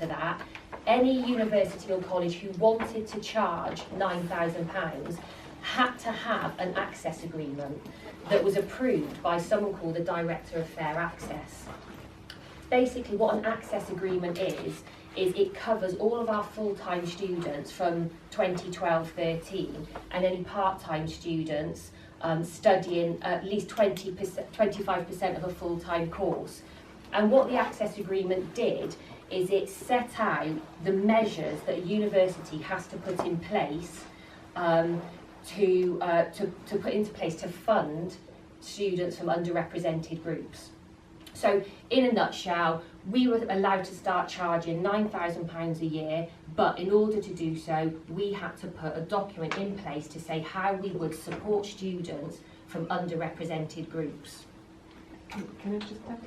to that, any university or college who wanted to charge £9,000 had to have an access agreement that was approved by someone called the Director of Fair Access. Basically, what an access agreement is it covers all of our full-time students from 2012-13 and any part-time students studying at least 25% of a full-time course. And what the access agreement did is it set out the measures that a university has to put in place to put into place to fund students from underrepresented groups. So, in a nutshell, we were allowed to start charging £9,000 a year, but in order to do so, we had to put a document in place to say how we would support students from underrepresented groups. Can I just check?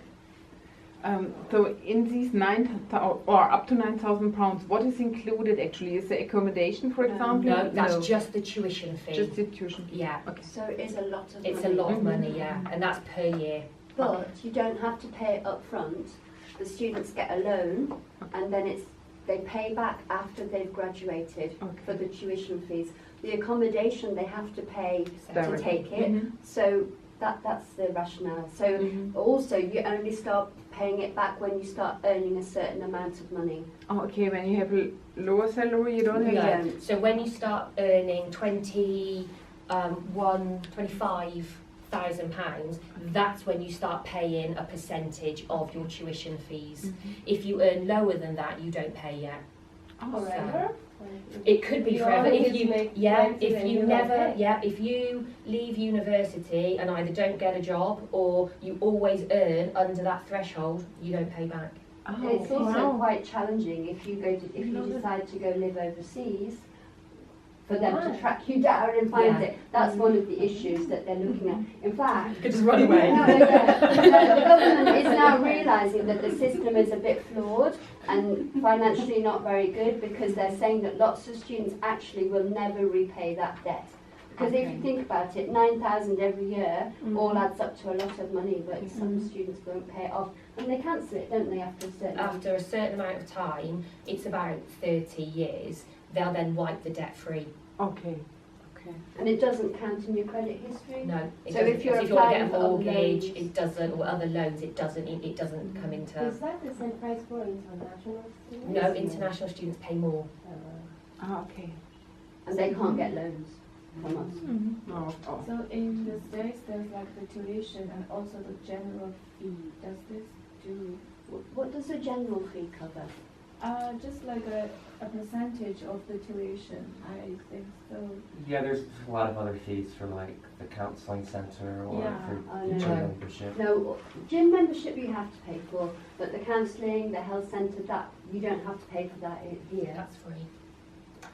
So in these 9,000 or up to £9,000, what is included actually? Is the accommodation, for example? No, that's just the tuition fee. Just the tuition fee. Yeah. Okay. So it is a lot of money. It's a lot of money, yeah, and that's per year. But you don't have to pay it up front. The students get a loan, and then they pay back after they've graduated for the tuition fees. The accommodation they have to pay to take it. So that's the rationale. So also you only start paying it back when you start earning a certain amount of money. Oh, okay. When you have a lower salary, you don't have that. So when you start earning £25,000, that's when you start paying a percentage of your tuition fees. If you earn lower than that, you don't pay yet. Forever? It could be forever. If you leave university and either don't get a job or you always earn under that threshold, you don't pay back. Oh, it's also quite challenging if you decide to go live overseas, for them to track you down and find it. That's one of the issues that they're looking at. In fact, you could just run away. The government is now realising that the system is a bit flawed and financially not very good, because they're saying that lots of students actually will never repay that debt. Because if you think about it, 9,000 every year all adds up to a lot of money, but some students won't pay it off, and they cancel it, don't they, after a certain amount of time? It's about 30 years. They'll then wipe the debt free. Okay. And it doesn't count in your credit history? No. So if you're want to get a mortgage, loans, it doesn't, or other loans, it doesn't come into. Is that the same price for international students? No, international students pay more. Okay. And they can't get loans from us. So in the States, there's like the tuition and also the general fee. Does this do? What does the general fee cover? Just like a percentage of the tuition, I think so. Yeah, there's a lot of other fees for like the counselling centre or for gym membership. No, gym membership you have to pay for, but the counselling, the health centre, that you don't have to pay for that here. That's free.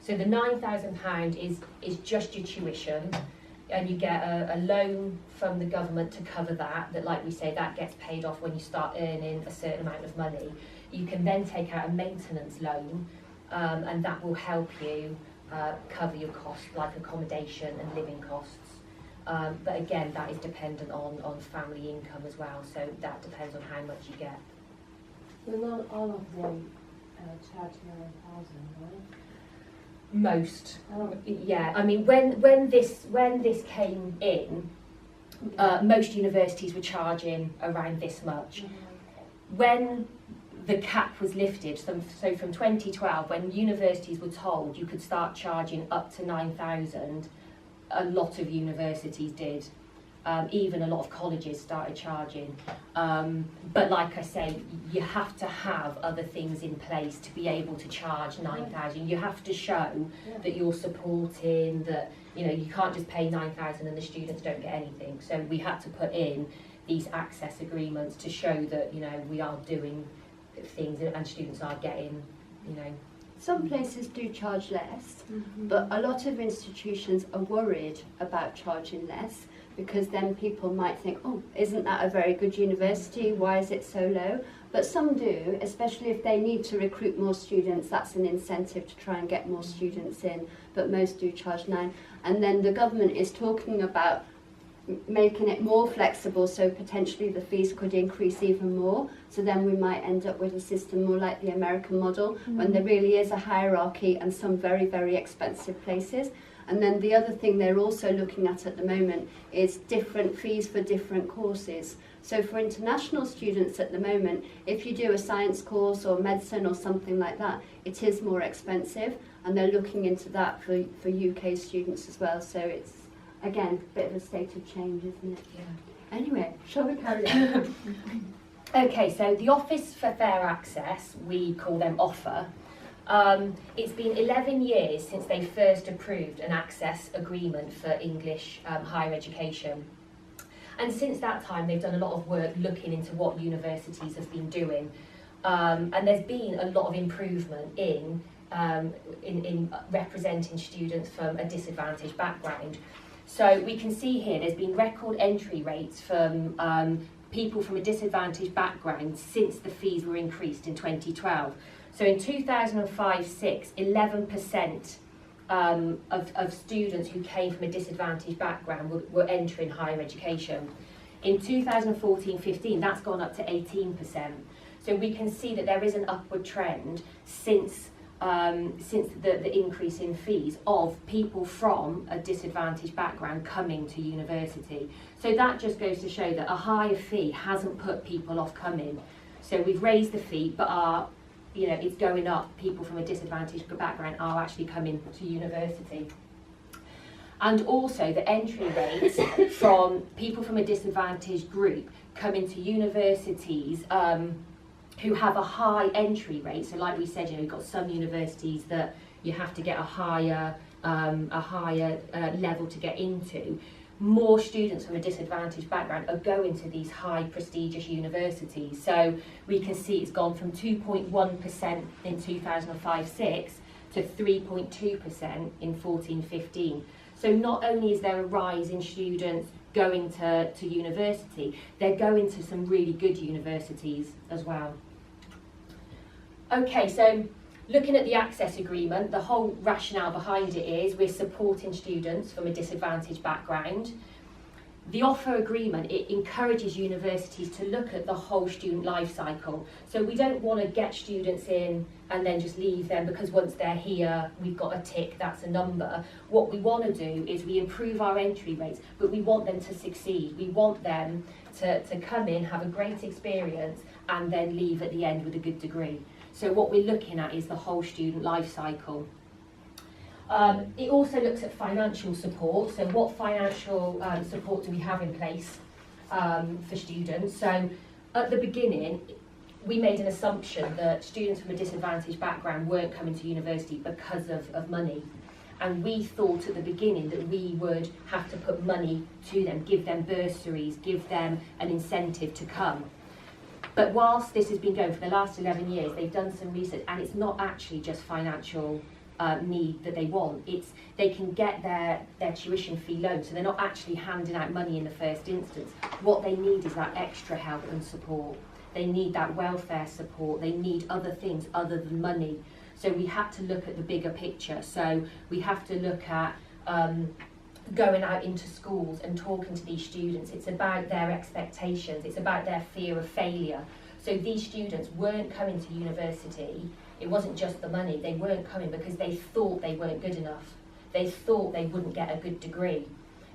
So the £9,000 is just your tuition, and you get a loan from the government to cover that, like we say, that gets paid off when you start earning a certain amount of money. You can then take out a maintenance loan, and that will help you cover your costs, like accommodation and living costs. But again, that is dependent on family income as well, so that depends on how much you get. So not all of them charge 9,000, right? Most, yeah. I mean, when this came in, most universities were charging around this much. When the cap was lifted, so from 2012, when universities were told you could start charging up to 9,000, a lot of universities did. Even a lot of colleges started charging. But like I say, you have to have other things in place to be able to charge 9,000. You have to show that you're supporting, that you can't just pay 9,000 and the students don't get anything. So we had to put in these access agreements to show that we are doing things and students are getting. Some places do charge less, but a lot of institutions are worried about charging less, because then people might think, oh, isn't that a very good university? Why is it so low? But some do, especially if they need to recruit more students. That's an incentive to try and get more students in, but most do charge 9. And then the government is talking about making it more flexible, so potentially the fees could increase even more. So then we might end up with a system more like the American model, when there really is a hierarchy and some very, very expensive places. And then the other thing they're also looking at the moment is different fees for different courses. So for international students at the moment, if you do a science course or medicine or something like that, it is more expensive, and they're looking into that for UK students as well. So it's, again, a bit of a state of change, isn't it? Yeah. Anyway, shall we carry on? Okay, so the Office for Fair Access, we call them OFFA. It's been 11 years since they first approved an access agreement for English higher education. And since that time, they've done a lot of work looking into what universities have been doing. And there's been a lot of improvement in representing students from a disadvantaged background. So we can see here there's been record entry rates from people from a disadvantaged background since the fees were increased in 2012. So in 2005-06, 11% of students who came from a disadvantaged background were entering higher education. In 2014-15, that's gone up to 18%. So we can see that there is an upward trend since the increase in fees of people from a disadvantaged background coming to university. So that just goes to show that a higher fee hasn't put people off coming. So we've raised the fee, but it's going up. People from a disadvantaged background are actually coming to university. And also the entry rates from people from a disadvantaged group coming to universities who have a high entry rate. So like we said, you've got some universities that you have to get a higher level to get into. More students from a disadvantaged background are going to these high prestigious universities. So we can see it's gone from 2.1% in 2005-06 to 3.2% in 14-15. So not only is there a rise in students going to university, they're going to some really good universities as well. Okay, so looking at the access agreement, the whole rationale behind it is we're supporting students from a disadvantaged background. The offer agreement, it encourages universities to look at the whole student life cycle. So we don't want to get students in and then just leave them because once they're here, we've got a tick, that's a number. What we want to do is we improve our entry rates, but we want them to succeed. We want them to come in, have a great experience, and then leave at the end with a good degree. So what we're looking at is the whole student life cycle. It also looks at financial support. So what financial support do we have in place for students? So at the beginning, we made an assumption that students from a disadvantaged background weren't coming to university because of money. And we thought at the beginning that we would have to put money to them, give them bursaries, give them an incentive to come. But whilst this has been going for the last 11 years, they've done some research, and it's not actually just financial need that they want. It's they can get their tuition fee loan, so they're not actually handing out money in the first instance. What they need is that extra help and support. They need that welfare support. They need other things other than money. So we have to look at the bigger picture. So we have to look at going out into schools and talking to these students. It's about their expectations. It's about their fear of failure. So these students weren't coming to university. It wasn't just the money. They weren't coming because they thought they weren't good enough. They thought they wouldn't get a good degree.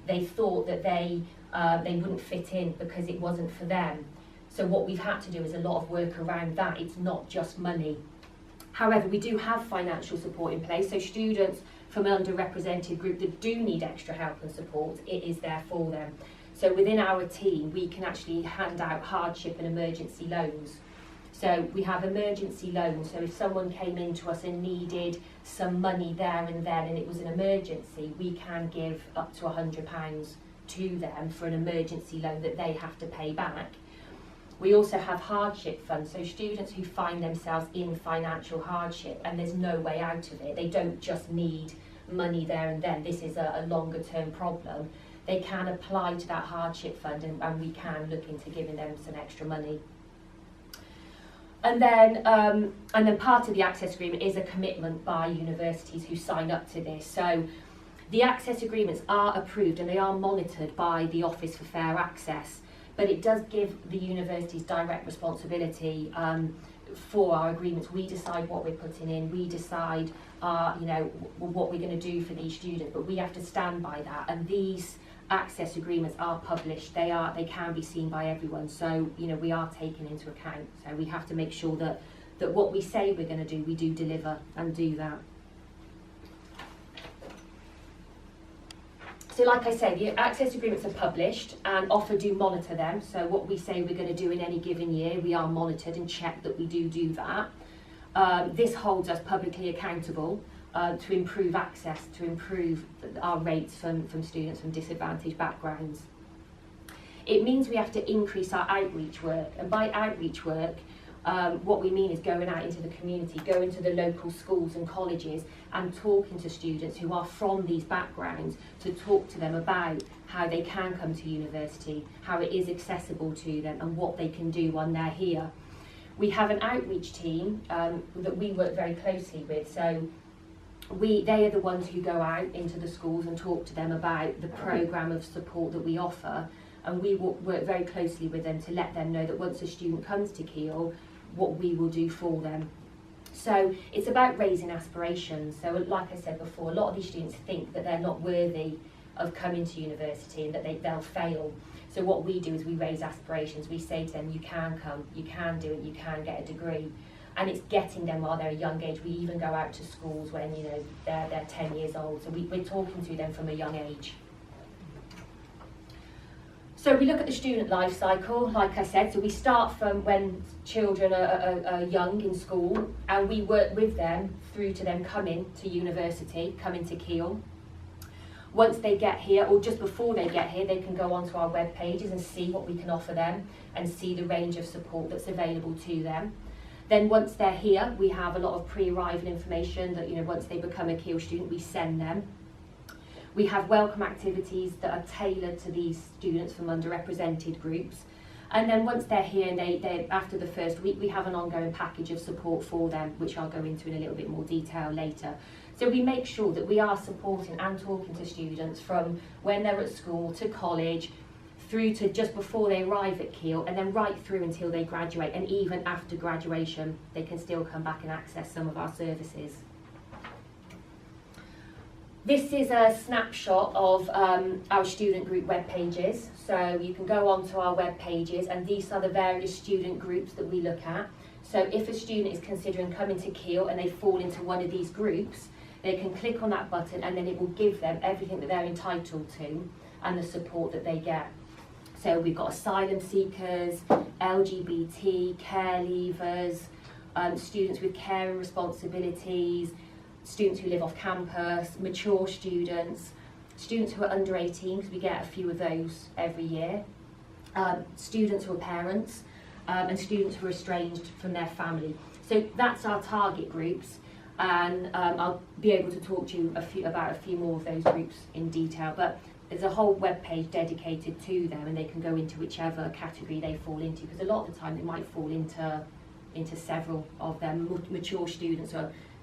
They thought that they wouldn't fit in because it wasn't for them. So what we've had to do is a lot of work around that. It's not just money. However, we do have financial support in place. So students from an underrepresented group that do need extra help and support, it is there for them. So within our team, we can actually hand out hardship and emergency loans. So we have emergency loans. So if someone came into us and needed some money there and then, and it was an emergency, we can give up to £100 to them for an emergency loan that they have to pay back. We also have hardship funds, so students who find themselves in financial hardship and there's no way out of it, they don't just need money there and then, this is a longer term problem, they can apply to that hardship fund and we can look into giving them some extra money. And then part of the access agreement is a commitment by universities who sign up to this. So The access agreements are approved and they are monitored by the Office for Fair Access, but it does give the universities direct responsibility for our agreements. We decide what we're putting in, we decide what we're going to do for these students, but we have to stand by that, and these access agreements are published. They can be seen by everyone, so we are taken into account. So we have to make sure that what we say we're going to do, we do deliver and do that. So like I say, the access agreements are published and Offer do monitor them. So what we say we're going to do in any given year, we are monitored and checked that we do that. This holds us publicly accountable to improve access, to improve our rates from students from disadvantaged backgrounds. It means we have to increase our outreach work, and by outreach work, what we mean is going out into the community, going to the local schools and colleges and talking to students who are from these backgrounds, to talk to them about how they can come to university, how it is accessible to them and what they can do when they're here. We have an outreach team that we work very closely with, so they are the ones who go out into the schools and talk to them about the programme of support that we offer, and we will work very closely with them to let them know that once a student comes to Keele, what we will do for them. So it's about raising aspirations. So like I said before, a lot of these students think that they're not worthy of coming to university and that they'll fail. So what we do is we raise aspirations. We say to them, you can come, you can do it, you can get a degree. And it's getting them while they're a young age. We even go out to schools when they're 10 years old. So we're talking to them from a young age. So we look at the student life cycle, like I said, so we start from when children are young in school, and we work with them through to them coming to university, coming to Keele. Once they get here, or just before they get here, they can go onto our web pages and see what we can offer them and see the range of support that's available to them. Then once they're here, we have a lot of pre-arrival information that, once they become a Keele student, we send them. We have welcome activities that are tailored to these students from underrepresented groups. And then once they're here, and they after the first week, we have an ongoing package of support for them, which I'll go into in a little bit more detail later. So we make sure that we are supporting and talking to students from when they're at school to college, through to just before they arrive at Keele, and then right through until they graduate. And even after graduation, they can still come back and access some of our services. This is a snapshot of our student group web pages. So you can go onto our web pages, and these are the various student groups that we look at. So if a student is considering coming to Keele and they fall into one of these groups, they can click on that button and then it will give them everything that they're entitled to and the support that they get. So we've got asylum seekers, LGBT, care leavers, students with caring responsibilities, students who live off campus, mature students, students who are under 18, because we get a few of those every year, students who are parents, and students who are estranged from their family. So that's our target groups, and I'll be able to talk to you about a few more of those groups in detail, but there's a whole web page dedicated to them, and they can go into whichever category they fall into, because a lot of the time they might fall into several of them. Mature students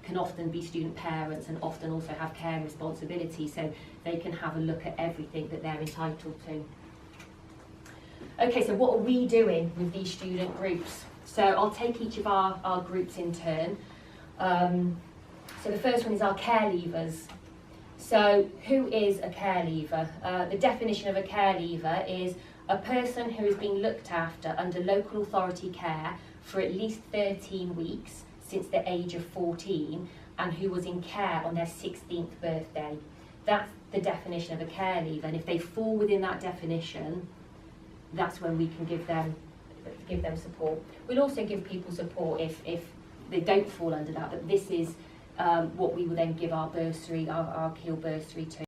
can often be student parents and often also have care and responsibility, so they can have a look at everything that they're entitled to. Okay, so what are we doing with these student groups? So I'll take each of our groups in turn. So the first one is our care leavers. So who is a care leaver? The definition of a care leaver is a person who is being looked after under local authority care for at least 13 weeks since the age of 14, and who was in care on their 16th birthday. That's the definition of a care leaver, and if they fall within that definition, that's when we can give them support. We'll also give people support if they don't fall under that, but this is what we will then give our bursary, our Keele bursary to.